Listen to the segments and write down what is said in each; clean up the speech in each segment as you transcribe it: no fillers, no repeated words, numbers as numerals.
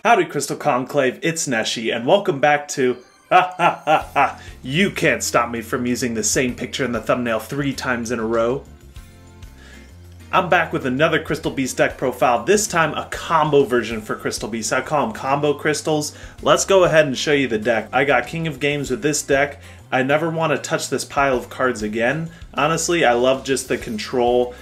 Howdy Crystal Conclave, it's NESHY, and welcome back to You can't stop me from using the same picture in the thumbnail 3 times in a row. I'm back with another Crystal Beast deck profile, this time a combo version for Crystal Beast. I call them combo crystals. Let's go ahead and show you the deck. I got King of Games with this deck. I never want to touch this pile of cards again. Honestly, I love just the control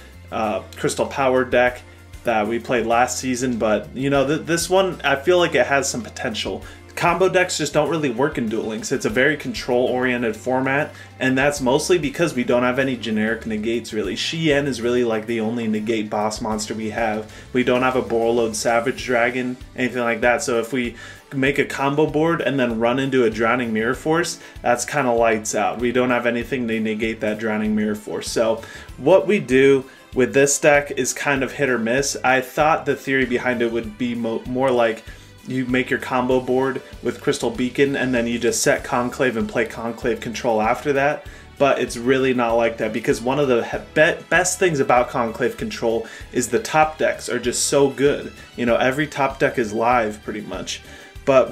Crystal Power deck that we played last season, but you know, this one, I feel like it has some potential. Combo decks just don't really work in Duel Links. It's a very control-oriented format, and that's mostly because we don't have any generic negates, really. Shien is really like the only negate boss monster we have. We don't have a Borreload Savage Dragon, anything like that, so if we make a combo board and then run into a Drowning Mirror Force, that's kind of lights out. We don't have anything to negate that Drowning Mirror Force. So what we do with this deck is kind of hit or miss. I thought the theory behind it would be more like you make your combo board with Crystal Beacon and then you just set Conclave and play Conclave Control after that. But it's really not like that, because one of the best things about Conclave Control is the top decks are just so good. You know, every top deck is live pretty much. But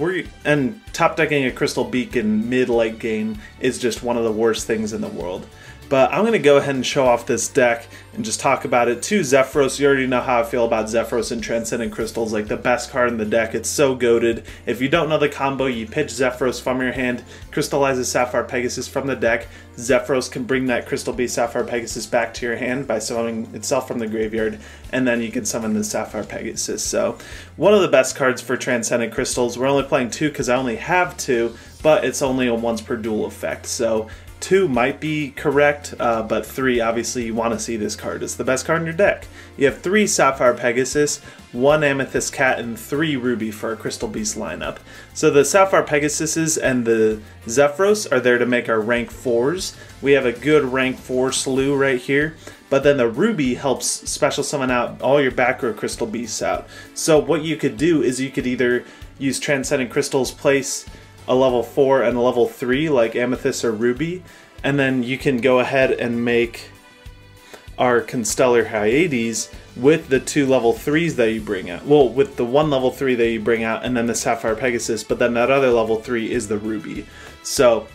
top decking a Crystal Beacon mid-late game is just one of the worst things in the world. But I'm going to go ahead and show off this deck and just talk about it. 2 Zephyros, you already know how I feel about Zephyros and Transcendent Crystals, like the best card in the deck. It's so goated. If you don't know the combo, you pitch Zephyros from your hand, crystallizes Sapphire Pegasus from the deck. Zephyros can bring that Crystal Beast Sapphire Pegasus back to your hand by summoning itself from the graveyard, and then you can summon the Sapphire Pegasus. So, one of the best cards for Transcendent Crystals. We're only playing 2 because I only have 2, but it's only a once per duel effect. So 2 might be correct, but 3, obviously you want to see this card. It's the best card in your deck. You have 3 Sapphire Pegasus, 1 Amethyst Cat, and 3 Ruby for a Crystal Beast lineup. So the Sapphire Pegasuses and the Zephyros are there to make our rank 4s. We have a good rank 4 slew right here, but then the Ruby helps special summon out all your back row Crystal Beasts out. So what you could do is you could either use Transcendent Crystals, place a level 4 and a level 3 like Amethyst or Ruby, and then you can go ahead and make our Constellar Hyades with the 2 level 3s that you bring out. Well, with the 1 level 3 that you bring out and then the Sapphire Pegasus, but then that other level 3 is the Ruby. So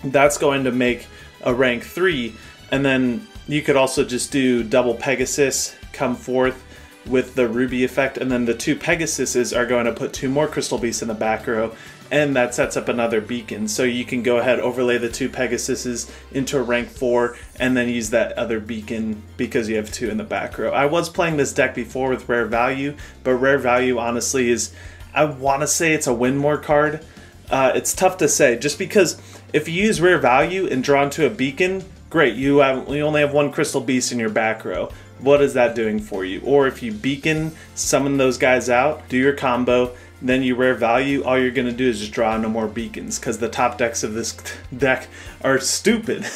that's going to make a rank 3, and then you could also just do double Pegasus come forth with the Ruby effect, and then the 2 Pegasuses are going to put 2 more Crystal Beasts in the back row, and that sets up another beacon. So you can go ahead, overlay the 2 Pegasuses into a rank 4, and then use that other beacon because you have 2 in the back row. I was playing this deck before with Rare Value, but Rare Value honestly is, I want to say it's a win more card. It's tough to say, just because if you use Rare Value and draw into a beacon, great, you only have 1 Crystal Beast in your back row. What is that doing for you? Or if you beacon, summon those guys out, do your combo, then you Rare Value, all you're going to do is just draw no more beacons, because the top decks of this deck are stupid.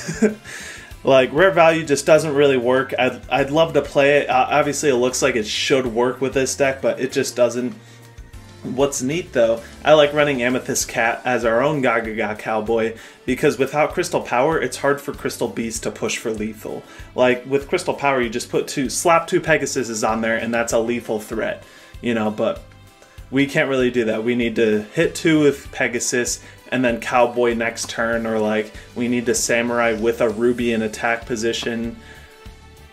Like, Rare Value just doesn't really work. I'd love to play it. Obviously, it looks like it should work with this deck, but it just doesn't. What's neat though, I like running Amethyst Cat as our own Gaga Cowboy, because without Crystal Power, it's hard for Crystal Beast to push for lethal. Like, with Crystal Power, you just slap 2 Pegasuses on there, and that's a lethal threat, you know, but we can't really do that. We need to hit 2 with Pegasus, and then Cowboy next turn, or like, we need to Samurai with a Ruby in attack position.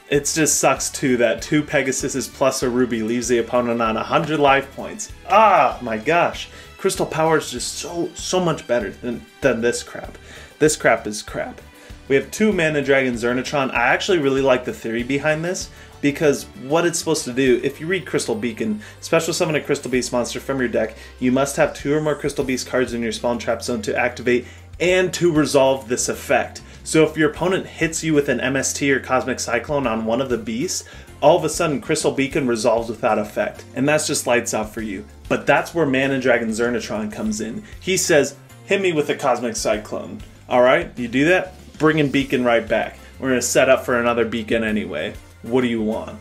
It just sucks too that 2 Pegasuses plus a Ruby leaves the opponent on 100 life points. Ah, my gosh. Crystal Power is just so much better than this crap. This crap is crap. We have 2 Mana Dragon Zernatron. I actually really like the theory behind this, because what it's supposed to do, if you read Crystal Beacon, special summon a Crystal Beast monster from your deck, you must have 2 or more Crystal Beast cards in your Spawn Trap Zone to activate and to resolve this effect. So if your opponent hits you with an MST or Cosmic Cyclone on one of the beasts, all of a sudden Crystal Beacon resolves without effect. And that's just lights out for you. But that's where Mana Dragon Zernatron comes in. He says, hit me with a Cosmic Cyclone. Alright, you do that? Bring in Beacon right back. We're going to set up for another beacon anyway. What do you want?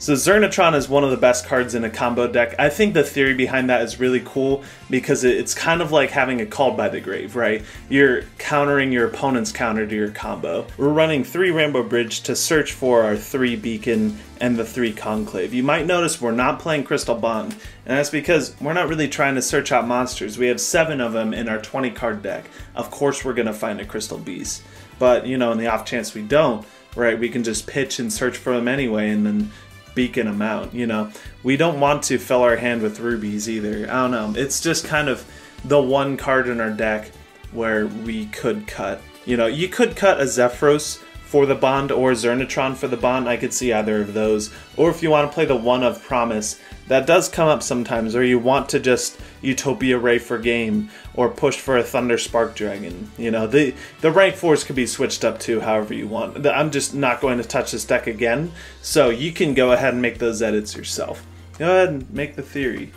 So Zernatron is one of the best cards in a combo deck. I think the theory behind that is really cool because it's kind of like having a Called by the Grave, right? You're countering your opponent's counter to your combo. We're running 3 Rainbow Bridge to search for our 3 Beacon and the 3 Conclave. You might notice we're not playing Crystal Bond, and that's because we're not really trying to search out monsters. We have 7 of them in our 20 card deck. Of course we're going to find a Crystal Beast, but you know, in the off chance we don't, right, we can just pitch and search for them anyway and then beacon them out, you know. We don't want to fill our hand with rubies either. I don't know. It's just kind of the one card in our deck where we could cut. You know, you could cut a Zephyros for the bond or Zernatron for the bond. I could see either of those. Or if you want to play the One of Promise, that does come up sometimes, or you want to just Utopia Ray for game or push for a Thunder Spark Dragon. You know, the rank 4s could be switched up too however you want. I'm just not going to touch this deck again, so you can go ahead and make those edits yourself. Go ahead and make the theory.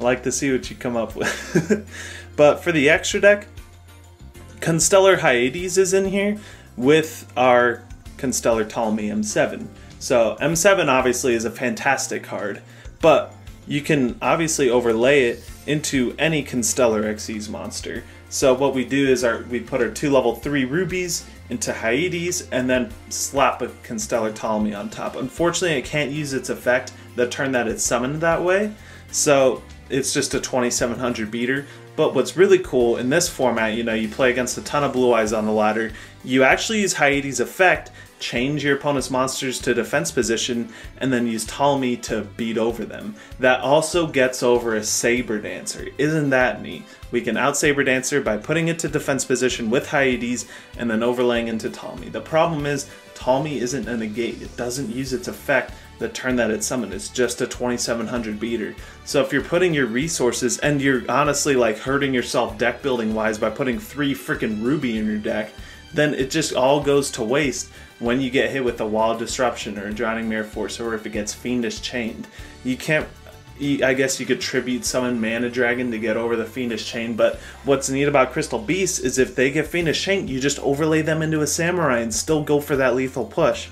I like to see what you come up with. But for the extra deck, Constellar Hyades is in here with our Constellar Ptolemy M7. So M7 obviously is a fantastic card, but you can obviously overlay it into any Constellar Xyz monster. So what we do is we put our 2 level 3 rubies into Hyades and then slap a Constellar Ptolemy on top. Unfortunately, it can't use its effect the turn that it's summoned that way, so it's just a 2700 beater. But what's really cool in this format, you know, you play against a ton of blue eyes on the ladder, you actually use Hyades' effect, change your opponent's monsters to defense position, and then use Ptolemy to beat over them. That also gets over a Saber Dancer. Isn't that neat? We can out Saber Dancer by putting it to defense position with Hyades and then overlaying into Ptolemy. The problem is Ptolemy isn't a negate. It doesn't use its effect the turn that it's summoned. It's just a 2700 beater. So if you're putting your resources, and you're honestly like hurting yourself deck building wise by putting 3 freaking Ruby in your deck, then it just all goes to waste when you get hit with a Wall of Disruption or a Drowning Mirror Force, or if it gets Fiendish Chained. You can't, I guess you could tribute summon Mana Dragon to get over the Fiendish Chain, but what's neat about Crystal Beasts is if they get Fiendish Chained, you just overlay them into a Samurai and still go for that lethal push.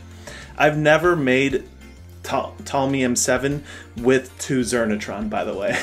I've never made Ptolemy M7 with 2 Zernatron, by the way.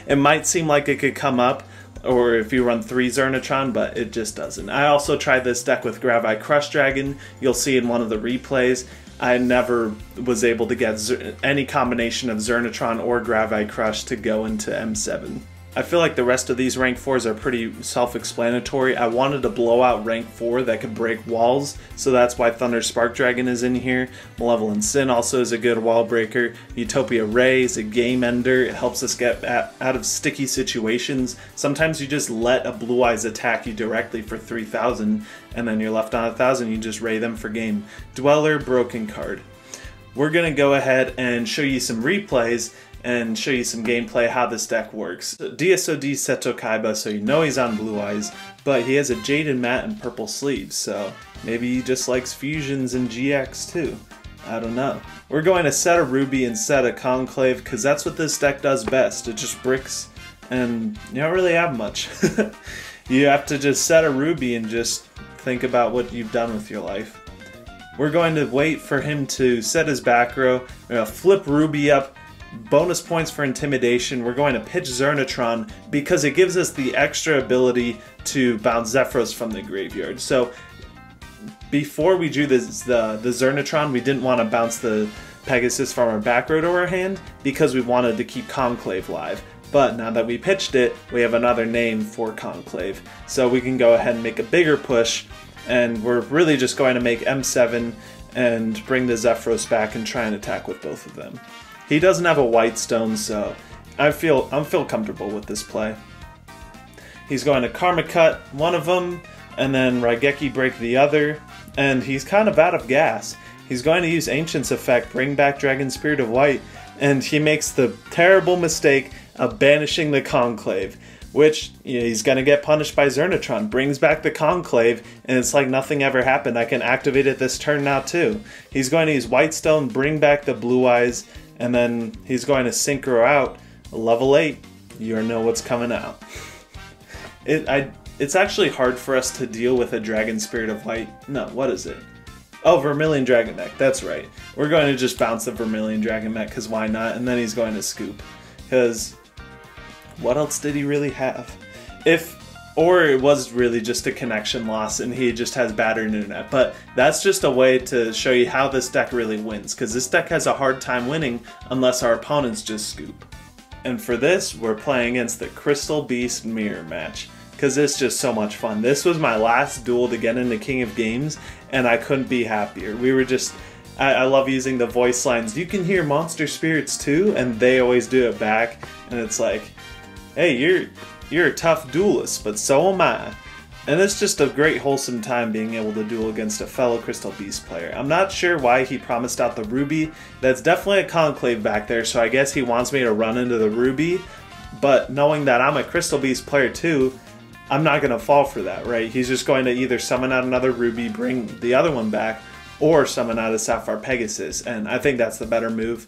It might seem like it could come up, or if you run 3 Zernatron, but it just doesn't. I also tried this deck with Gravi Crush Dragon. You'll see in one of the replays. I never was able to get any combination of Zernatron or Gravi Crush to go into M7. I feel like the rest of these rank 4s are pretty self-explanatory. I wanted to blow out rank 4 that could break walls, so that's why Thunder Spark Dragon is in here. Malevolent Sin also is a good wall breaker. Utopia Ray is a game ender. It helps us get out of sticky situations. Sometimes you just let a Blue Eyes attack you directly for 3000, and then you're left on 1000, you just Ray them for game. Dweller, broken card. We're going to go ahead and show you some replays and show you some gameplay how this deck works. DSOD Seto Kaiba, so you know he's on Blue Eyes, but he has a Jaded Mat and purple sleeves, so maybe he just likes fusions and GX too. I don't know. We're going to set a Ruby and set a Conclave because that's what this deck does best. It just bricks and you don't really have much. You have to just set a Ruby and just think about what you've done with your life. We're going to wait for him to set his back row. We're going to flip Ruby up. Bonus points for Intimidation. We're going to pitch Zernatron because it gives us the extra ability to bounce Zephyros from the graveyard. So before we drew the Zernatron, we didn't want to bounce the Pegasus from our back row to our hand because we wanted to keep Conclave live. But now that we pitched it, we have another name for Conclave. So we can go ahead and make a bigger push, and we're really just going to make M7 and bring the Zephyros back and try and attack with both of them. He doesn't have a white stone, so I feel comfortable with this play. He's going to Karma Cut one of them, and then Raigeki break the other, and he's kind of out of gas. He's going to use Ancient's effect, bring back Dragon Spirit of White, and he makes the terrible mistake of banishing the Conclave, which, you know, he's going to get punished by Zernatron. Brings back the Conclave, and it's like nothing ever happened. I can activate it this turn now too. He's going to use White Stone, bring back the Blue Eyes, and then he's going to synchro out level 8. You know what's coming out. It's actually hard for us to deal with a Dragon Spirit of Light. No, what is it? Oh, Vermilion Dragon Mech, that's right. We're going to just bounce the Vermilion Dragon Mech, because why not? And then he's going to scoop. Because what else did he really have? Or it was really just a connection loss and he just has bad internet. But that's just a way to show you how this deck really wins. Because this deck has a hard time winning unless our opponents just scoop. And for this, we're playing against the Crystal Beast Mirror Match. Because it's just so much fun. This was my last duel to get into King of Games, and I couldn't be happier. We were just... I love using the voice lines. You can hear monster spirits too, and they always do it back. And it's like, hey, you're a tough duelist, but so am I. And it's just a great wholesome time being able to duel against a fellow Crystal Beast player. I'm not sure why he promised out the Ruby. That's definitely a Conclave back there, so I guess he wants me to run into the Ruby. But knowing that I'm a Crystal Beast player too, I'm not going to fall for that, right? He's just going to either summon out another Ruby, bring the other one back, or summon out a Sapphire Pegasus, and I think that's the better move.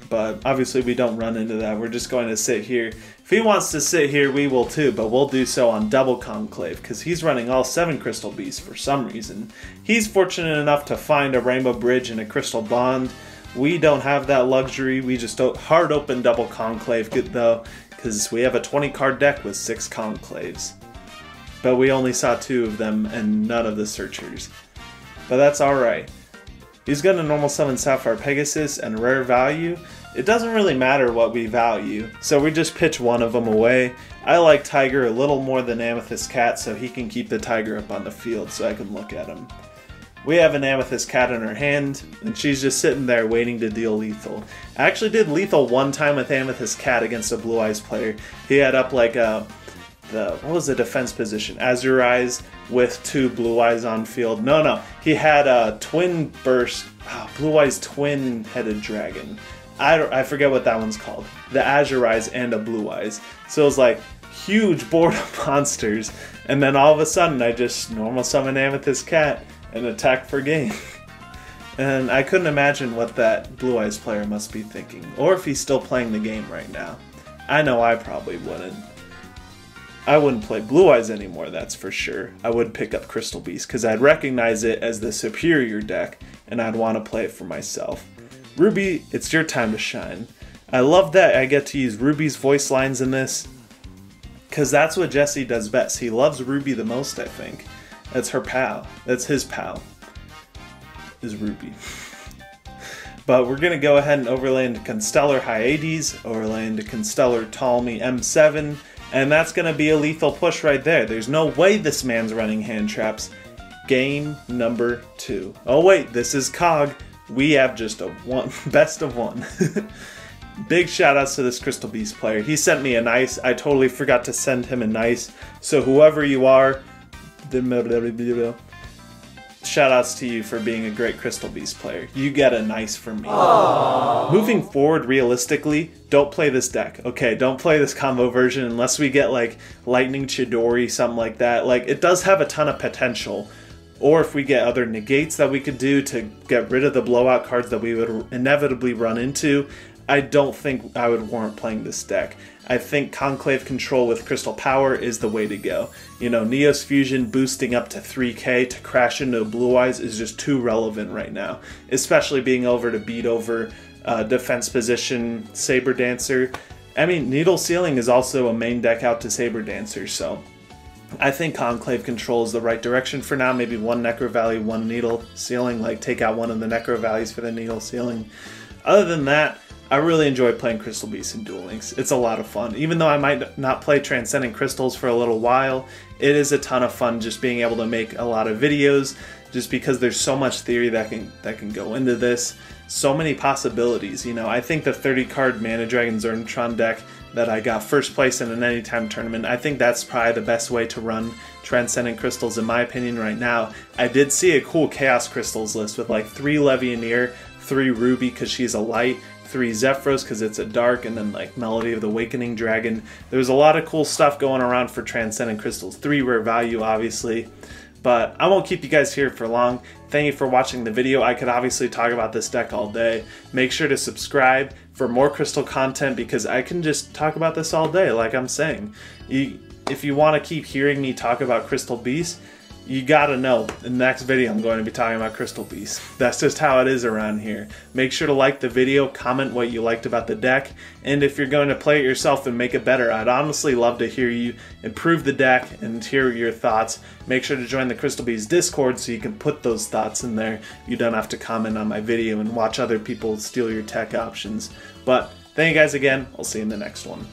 But obviously we don't run into that, we're just going to sit here. If he wants to sit here, we will too, but we'll do so on double Conclave, because he's running all 7 Crystal Beasts for some reason. He's fortunate enough to find a Rainbow Bridge and a Crystal Bond. We don't have that luxury, we just hard open double Conclave though, because we have a 20 card deck with 6 Conclaves. But we only saw 2 of them and none of the Searchers. But that's alright. He's going to normal summon Sapphire Pegasus and rare value. It doesn't really matter what we value, so we just pitch one of them away. I like Tiger a little more than Amethyst Cat, so he can keep the Tiger up on the field so I can look at him. We have an Amethyst Cat in her hand, and she's just sitting there waiting to deal lethal. I actually did lethal one time with Amethyst Cat against a Blue Eyes player. He had up like what was the defense position? Azure Eyes with 2 Blue Eyes on field. No, he had a twin burst, Blue Eyes twin-headed dragon. I forget what that one's called. The Azure Eyes and a Blue Eyes. So it was like huge board of monsters, and then all of a sudden I just normal summon Amethyst Cat and attack for game. And I couldn't imagine what that Blue Eyes player must be thinking, or if he's still playing the game right now. I know I probably wouldn't. I wouldn't play Blue Eyes anymore, that's for sure. I would pick up Crystal Beast, because I'd recognize it as the superior deck, and I'd want to play it for myself. Ruby, it's your time to shine. I love that I get to use Ruby's voice lines in this, because that's what Jesse does best. He loves Ruby the most, I think. That's her pal. That's his pal. Is Ruby. But we're going to go ahead and overlay into Constellar Hyades, overlay into Constellar Ptolemy M7, and that's going to be a lethal push right there. There's no way this man's running hand traps. Game number 2. Oh wait, this is KOG. We have just a best of 1. Big shout outs to this Crystal Beast player. He sent me a nice. I totally forgot to send him a nice. So whoever you are, shout outs to you for being a great Crystal Beast player. You get a nice from me. Aww. Moving forward, realistically, don't play this deck. Okay, don't play this combo version unless we get like Lightning Chidori, something like that. Like, it does have a ton of potential. Or if we get other negates that we could do to get rid of the blowout cards that we would inevitably run into, I don't think I would warrant playing this deck. I think Conclave Control with Crystal Power is the way to go. You know, Neos Fusion boosting up to 3k to crash into Blue Eyes is just too relevant right now. Especially being over to beat over defense position Saber Dancer. I mean, Needle Sealing is also a main deck out to Saber Dancer, so I think Conclave Control is the right direction for now. Maybe 1 Necro Valley, 1 Needle Sealing, like take out one of the Necro Valleys for the Needle Sealing. Other than that, I really enjoy playing Crystal Beast and Duel Links. It's a lot of fun. Even though I might not play Transcendent Crystals for a little while, it is a ton of fun just being able to make a lot of videos, just because there's so much theory that can go into this. So many possibilities, you know. I think the 30-card Mana Dragon Zernatron deck that I got first place in an Anytime tournament, I think that's probably the best way to run Transcendent Crystals in my opinion right now. I did see a cool Chaos Crystals list with like 3 Levianeer, 3 Ruby because she's a light, 3 Zephyros because it's a dark, and then like Melody of the Awakening Dragon. There's a lot of cool stuff going around for Transcendent Crystals. 3 rare value, obviously. But I won't keep you guys here for long. Thank you for watching the video. I could obviously talk about this deck all day. Make sure to subscribe for more Crystal content because I can just talk about this all day, like I'm saying. If you want to keep hearing me talk about Crystal Beasts, you gotta know, in the next video I'm going to be talking about Crystal Beast. That's just how it is around here. Make sure to like the video, comment what you liked about the deck, and if you're going to play it yourself and make it better, I'd honestly love to hear you improve the deck and hear your thoughts. Make sure to join the Crystal Beast Discord so you can put those thoughts in there. You don't have to comment on my video and watch other people steal your tech options. But thank you guys again. I'll see you in the next one.